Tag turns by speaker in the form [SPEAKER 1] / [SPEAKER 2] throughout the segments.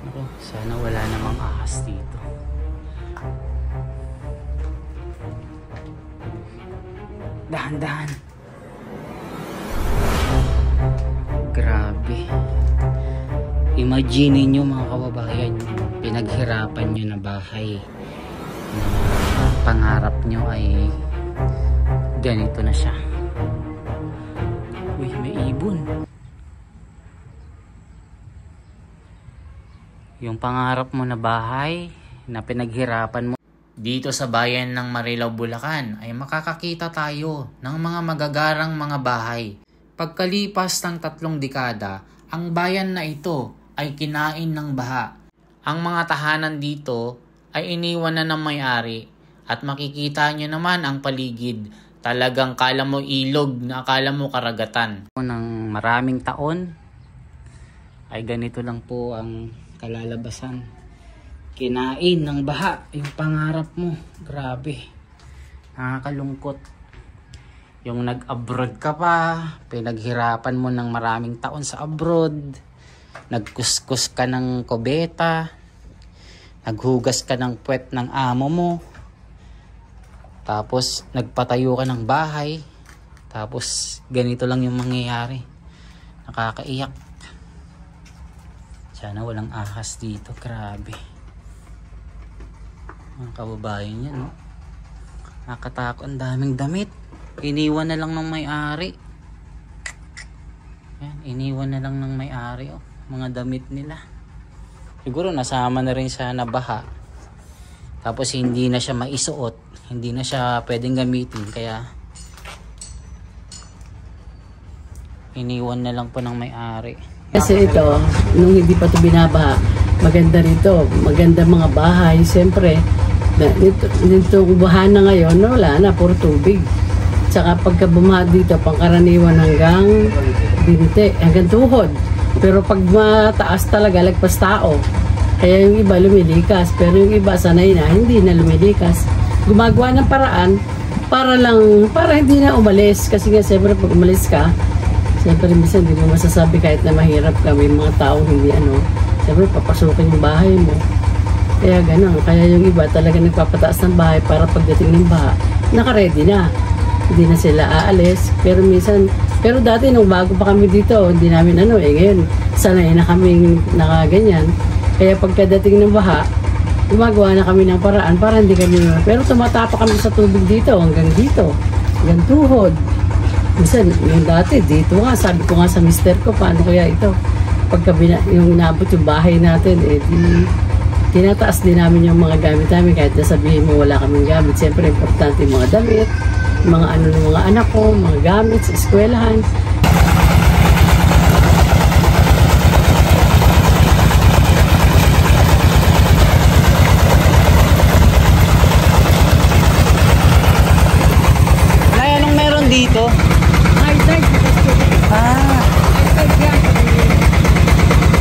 [SPEAKER 1] Ako, sana wala namang ahas dito. Dahan-dahan. Grabe. Imagine nyo mga kababayan, pinaghirapan nyo na bahay na pangarap nyo ay ganito na siya. Uy, may ibon. Yung pangarap mo na bahay na pinaghirapan mo dito sa bayan ng Marilao, Bulacan ay makakakita tayo ng mga magagarang mga bahay. Pagkalipas ng 3 dekada, ang bayan na ito ay kinain ng baha. Ang mga tahanan dito ay iniwan na ng may-ari at makikita nyo naman ang paligid. Talagang kala mo ilog na akala mo karagatan. Nang maraming taon ay ganito lang po ang kalalabasan. Kinain ng baha yung pangarap mo. Grabe. Nakakalungkot. Yung nag-abroad ka pa, pinaghirapan mo ng maraming taon sa abroad, nagkuskus ka ng kubeta, naghugas ka ng puwet ng amo mo, tapos nagpatayo ka ng bahay, tapos ganito lang yung mangyayari. Nakakaiyak. Sana walang ahas dito. Grabe. Mga kababayan yan, no? Nakatakot. Ang daming damit. Iniwan na lang ng may-ari. Yan, iniwan na lang ng may-ari, oh. Mga damit nila. Siguro nasama na rin siya na baha. Tapos hindi na siya maisuot. Hindi na siya pwedeng gamitin. Kaya iniwan na lang po ng may-ari.
[SPEAKER 2] Kasi ito, nung hindi pa ito binabaha, maganda rito. Maganda mga bahay. Siyempre, dito baha na ngayon, wala na, puro tubig. Tsaka pagka bumaha dito, pangkaraniwan hanggang binte, hanggang tuhod. Pero pag mataas talaga, lagpas tao. Kaya yung iba lumilikas. Pero yung iba sanay na, hindi na lumilikas. Gumagawa ng paraan para hindi na umalis. Kasi nga, siyempre pag umalis ka, siyempre minsan hindi mo masasabi kahit na mahirap ka. May mga taong hindi siyempre papasukin yung bahay mo. Kaya gano'n. Kaya yung iba talaga nagpapataas ng bahay para pagdating ng baha, naka-ready na. Hindi na sila aalis. Pero dati nung bago pa kami dito, hindi namin ngayon, sanay na kaming nakaganyan. Kaya pagkadating ng baha, gumagawa na kami ng paraan para hindi kami, pero tumatapa kami sa tubig dito, hanggang tuhod. Minsan, yung dati, dito nga, sabi ko nga sa mister ko, paano kaya ito? Pagka yung inabot yung bahay natin, tinataas din namin yung mga gamit namin, kahit nasabihin mo wala kaming gamit. Siyempre, importante yung mga damit, mga ng mga anak ko, mga gamit sa eskwelahan.
[SPEAKER 1] Nay, anong meron dito?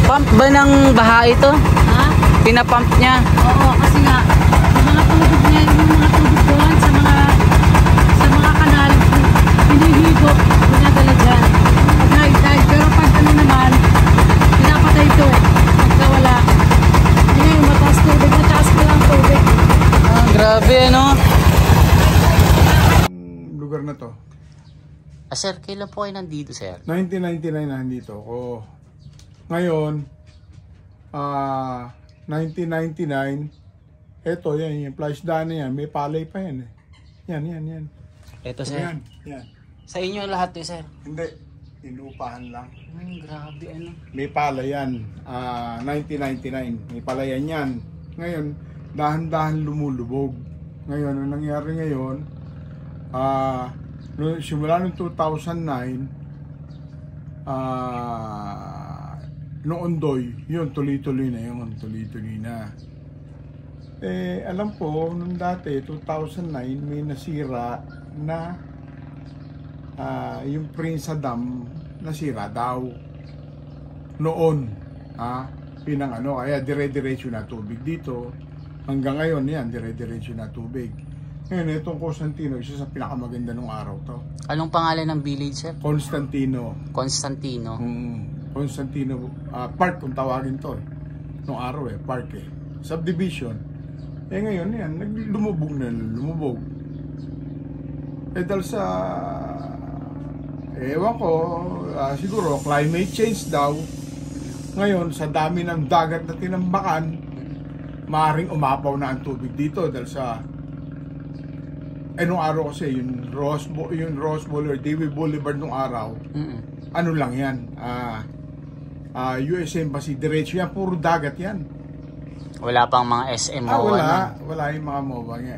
[SPEAKER 1] Pump ba ng baha ito?
[SPEAKER 2] Ha?
[SPEAKER 1] Pinapump niya?
[SPEAKER 2] Oo, kasi nga, yung mga tubig niya, yung mga tubig doon sa mga kanal, hinihigo, pinadala dyan. Pag high-tide, pero pag naman, pinapatay ito. Pagka wala, hindi yung mataas tubig, mataas pa lang tubig.
[SPEAKER 1] Grabe, ano?
[SPEAKER 3] Lugar na to.
[SPEAKER 1] Sir, kailan po kayo nandito, sir?
[SPEAKER 3] 1999 na nandito ako. Ngayon, 1999, eto yan, yung flash daan na yan, may palay pa yan eh. Yan.
[SPEAKER 1] Ito, sir.
[SPEAKER 3] Yan.
[SPEAKER 1] Sa inyo lahat to, sir?
[SPEAKER 3] Hindi, inupahan lang.
[SPEAKER 1] Grabe, ano?
[SPEAKER 3] May palay yan, 1999, may palayan yan. Ngayon, dahan-dahan lumulubog. Ngayon, ang nangyari ngayon, simula noong 2009, noon doy, yun, tuloy-tuloy na. Alam ko, nung dati, 2009, may nasira na yung Prince Dam, nasira daw. Noon, kaya dire-diretso na tubig dito. Hanggang ngayon, yan, dire-diretso na tubig. Ngayon, itong Constantino, isa sa pinakamaganda nung araw to.
[SPEAKER 1] Anong pangalan ng village, sir?
[SPEAKER 3] Constantino.
[SPEAKER 1] Constantino.
[SPEAKER 3] Constantino Park kung tawagin to. nung araw park subdivision. Ngayon yan, lumubog. Dahil sa ewan ko, siguro climate change daw. Ngayon, sa dami ng dagat na tinambakan, maaaring umapaw na ang tubig dito dahil sa nung araw kasi yung Ross Boulevard or Dewey Boulevard nung araw. Ano lang yan, US Embassy, diretso yan, puro dagat yan.
[SPEAKER 1] Wala pang mga SM MOA
[SPEAKER 3] wala yung mga MOA nga.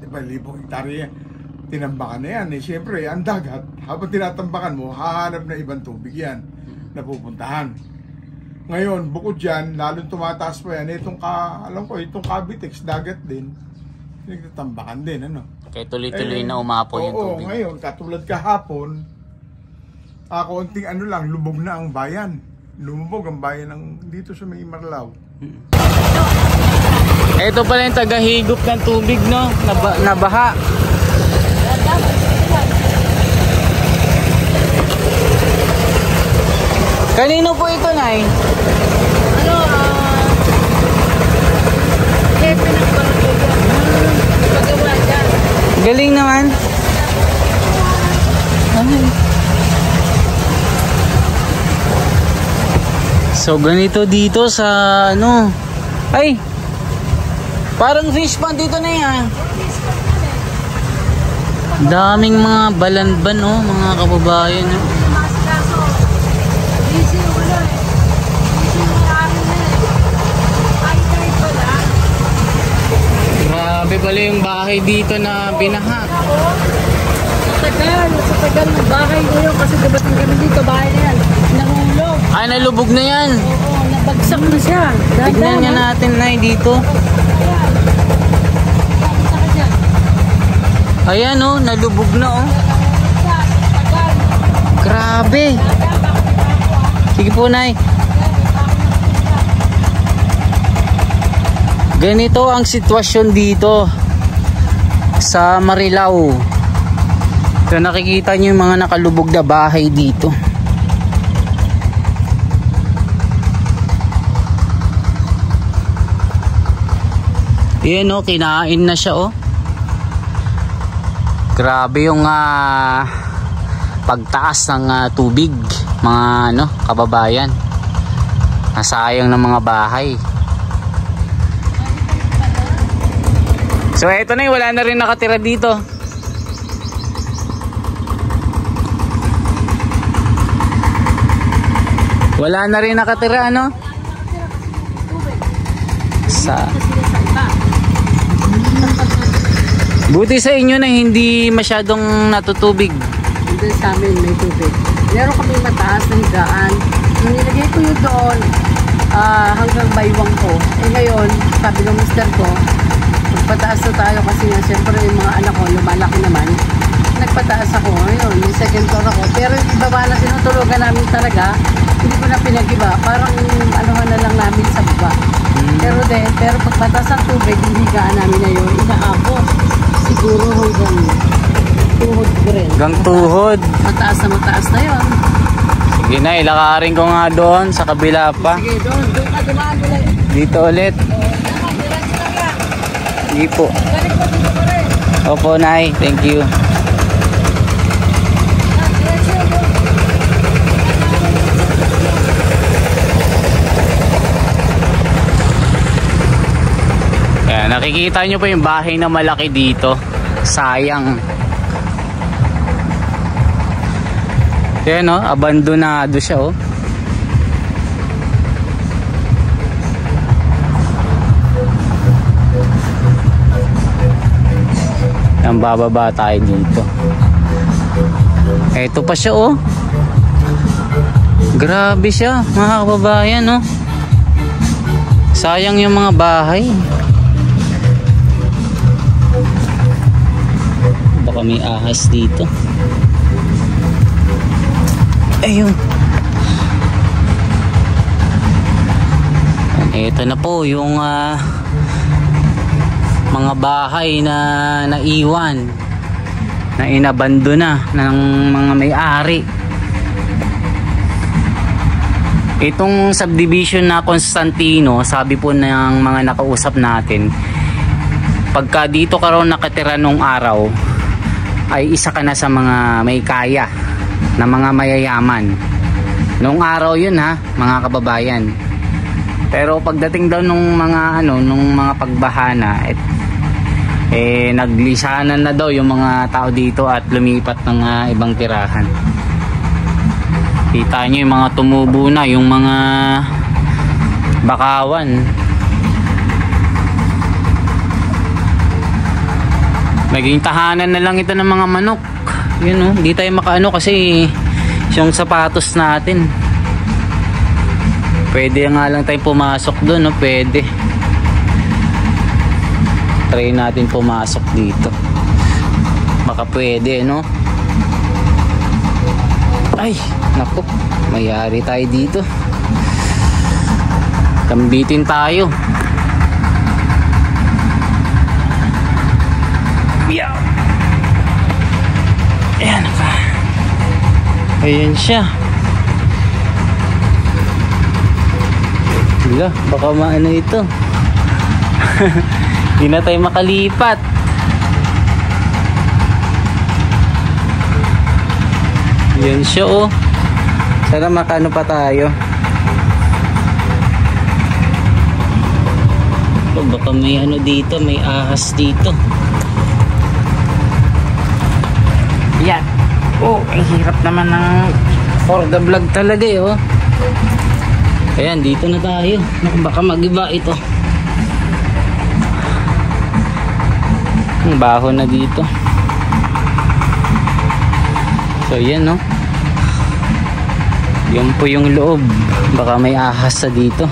[SPEAKER 3] Diba, 1,000 hektarya tinambakan na yan. Siyempre, ang dagat, habang tinatambakan mo, hahanap na ibang tubig yan na pupuntahan. Ngayon, bukod dyan, lalong tumataas pa yan. Alam ko, itong Cavitex, dagat din. Nagtatambakan din, ano?
[SPEAKER 1] Kaya tuloy-tuloy na umapo yung tubig.
[SPEAKER 3] Oo, ngayon, katulad kahapon, konting lubog na ang bayan. Lumubog ang bayan dito sa may Marlaw.
[SPEAKER 1] Ito pala yung tagahigop ng tubig, no? Nabaha. Kanino po ito, Nay?
[SPEAKER 2] Jefe ng barangay yan. Pagawa dyan.
[SPEAKER 1] Galing naman. So ganito dito sa ay, parang fish pond dito na yan. Daming mga balanban, mga kababayan. Grabe pala yung bahay dito na binaha.
[SPEAKER 2] Sa tagal ng bahay ko yun kasi dabating kami dito, bahay na yan. Nahulog.
[SPEAKER 1] Ay, nalubog na yan.
[SPEAKER 2] Oo, nabagsak na siya.
[SPEAKER 1] Tignan nga natin, Nay, dito. Ayan, nalubog na, Grabe. Sige po, Nay. Ganito ang sitwasyon dito sa Marilao. So nakikita nyo yung mga nakalubog na bahay dito. Yan, kinain na siya, Grabe yung pagtaas ng tubig, mga kababayan. Nasayang ng mga bahay. So eto na, wala na rin nakatira dito. Wala na rin nakatira, Buti sa inyo na hindi masyadong natutubig.
[SPEAKER 2] Hindi, sa amin may tubig. Meron kami mataas na higaan. Nung nilagay ko yun doon, hanggang baywang ko. Ngayon, sabi ng mister ko, magpataas na tayo kasi nga siyempre yung mga anak ko lumalaki naman. Nagpataas ako ngayon, yung second floor ako. Pero yung ibaba na tinutulugan namin talaga, hindi ko na pinag-iba. Parang na lang namin sa baba. Pero pagpataas ng tubig, hindi higaan namin na yun, inaabot. Siguro hanggang tuhod ko rin.
[SPEAKER 1] Hanggang tuhod?
[SPEAKER 2] Mataas na yun.
[SPEAKER 1] Sige na, ilakarin ko nga doon sa kabila pa.
[SPEAKER 2] Sige, doon ka dumaan ulit.
[SPEAKER 1] Dito ulit. Sige po.
[SPEAKER 2] Balik mo dito pa rin.
[SPEAKER 1] Opo, Nay. Thank you. Ayan, nakikita nyo po yung bahay na malaki dito. Sayang. Ayan, abandonado siya, Ang bababa tayo dito. Eto pa siya, Grabe siya, mga kababayan, Sayang yung mga bahay. Baka may ahas dito. Ayun. Ito na po yung mga bahay na naiwan, na inabandona ng mga may-ari. Itong subdivision na Constantino, sabi po ng mga nakausap natin, pagka dito ka raw nakatira nung araw, ay isa ka na sa mga may kaya na mga mayayaman. Nung araw yun ha, mga kababayan. Pero pagdating daw nung mga pagbahana, naglisanan na daw yung mga tao dito at lumipat ng ibang tirahan. Kita nyo yung mga tumubo na, yung mga bakawan. Naging tahanan na lang ito ng mga manok. Yun oh, hindi tayo makaano kasi yung sapatos natin. Pwede nga lang tayo pumasok doon, no? Pwede. Try natin pumasok dito. Baka pwede, no? Ay, naku, mayari tayo dito. Kambitin tayo. Yeah. Ayan ka. Ayan siya. Wala, baka maano ito. Hindi na tayo makalipat. Yan siya oh. Sana makano pa tayo. Oh, baka may ano dito, may ahas dito. Yan. Oh, ang hirap naman ng for the vlog talaga eh oh. Ayan, dito na tayo. Baka mag-iba ito. Ang baho na dito. So yan no. Yung po yung loob. Baka may ahas sa dito.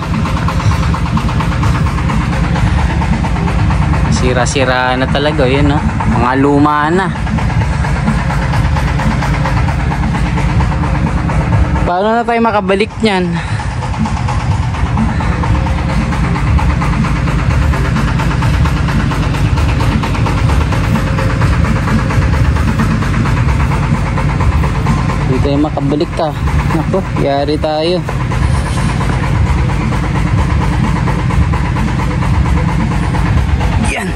[SPEAKER 1] Sira-sira na talaga yan no. Mga luma na. Paano na tayo makabalik niyan? Hindi tayo makabalik ka. Ako, yari tayo. Yan,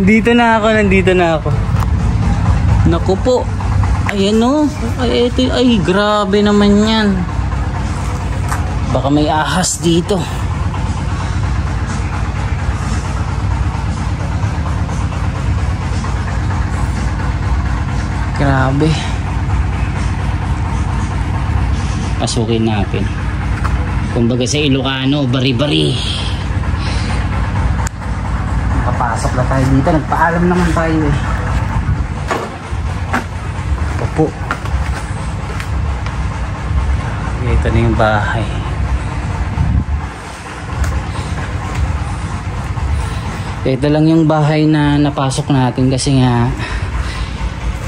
[SPEAKER 1] dito na. Nandito na ako. Naku po. Ayan o. Ay, ito, ay, grabe naman yan. Baka may ahas dito. Grabe. Pasukin natin. Kumbaga sa Ilocano, bari-bari. Nakapasok na tayo dito. Nagpaalam naman tayo eh. Opo. Ito na yung bahay. Ito lang yung bahay na napasok natin kasi nga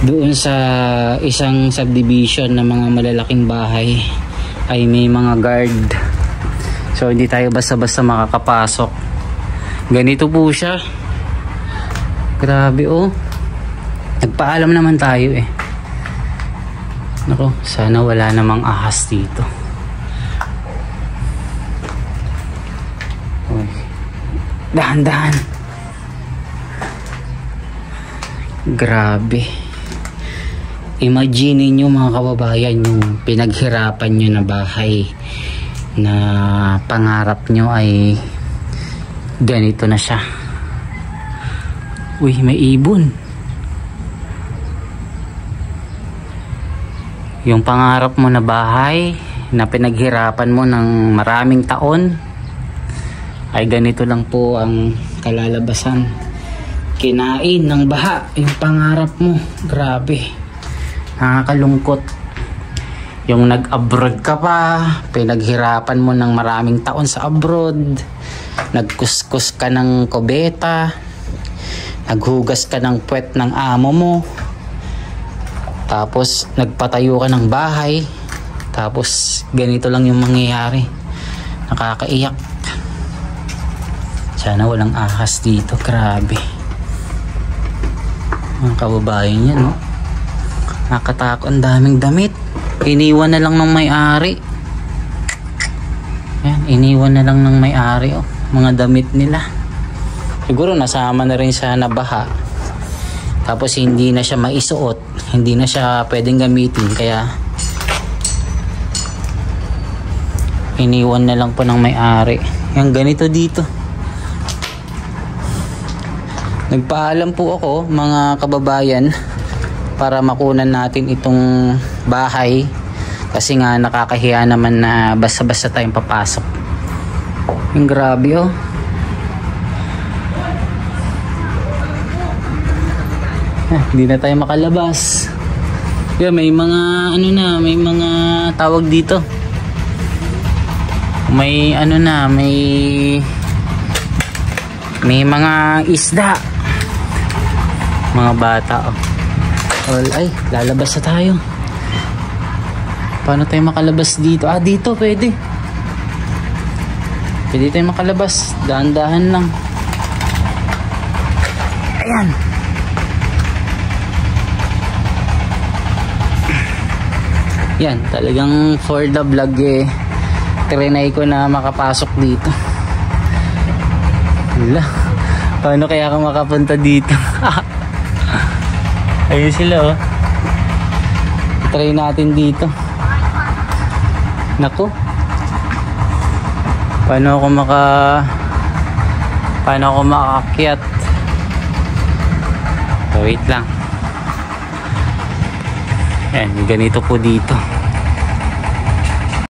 [SPEAKER 1] doon sa isang subdivision na mga malalaking bahay ay may mga guard. So hindi tayo basta-basta makakapasok. Ganito po siya. Grabe oh. Nagpaalam naman tayo eh. Nako, sana wala namang ahas dito. Uy. Dahan-dahan. Grabe. Imagine niyo mga kababayan yung pinaghirapan nyo na bahay na pangarap nyo ay ganito na siya. Uy, may ibon. Yung pangarap mo na bahay na pinaghirapan mo ng maraming taon ay ganito lang po ang kalalabasan. Kinain ng baha yung pangarap mo. Grabe. Nakakalungkot. Yung nag-abroad ka pa, pinaghirapan mo ng maraming taon sa abroad, nagkuskus ka ng kubeta, naghugas ka ng puwet ng amo mo, tapos nagpatayo ka ng bahay, tapos ganito lang yung mangyayari. Nakakaiyak. Sana walang ahas dito. Grabe. Mga kababayan yan no. Nakatakot, ang daming damit. Iniwan na lang ng may-ari. iniwan na lang ng may-ari, oh, mga damit nila. Siguro nasama na rin sa nabaha. Tapos hindi na siya maisuot, hindi na siya pwedeng gamitin, kaya iniwan na lang po ng may-ari. Yung ganito dito. Nagpaalam po ako, mga kababayan, para makunan natin itong bahay. Kasi nga nakakahiya naman na basta-basta tayong papasok. Yung grabe, oh. Hindi na tayo makalabas. Yeah, may mga ano na, may mga tawag dito. May ano na, may mga isda. Mga bata, oh. Ay, lalabas na tayo. Paano tayo makalabas dito? Ah, dito pwede. Pwede tayo makalabas. Dahan-dahan lang. Ayan. Yan, talagang for the vlog eh, trinay ko na makapasok dito. Wala. Paano kaya ako makapunta dito? Ayun sila, oh. Try natin dito. Naku. Paano ako makaakyat? Wait lang. Yan, ganito po dito.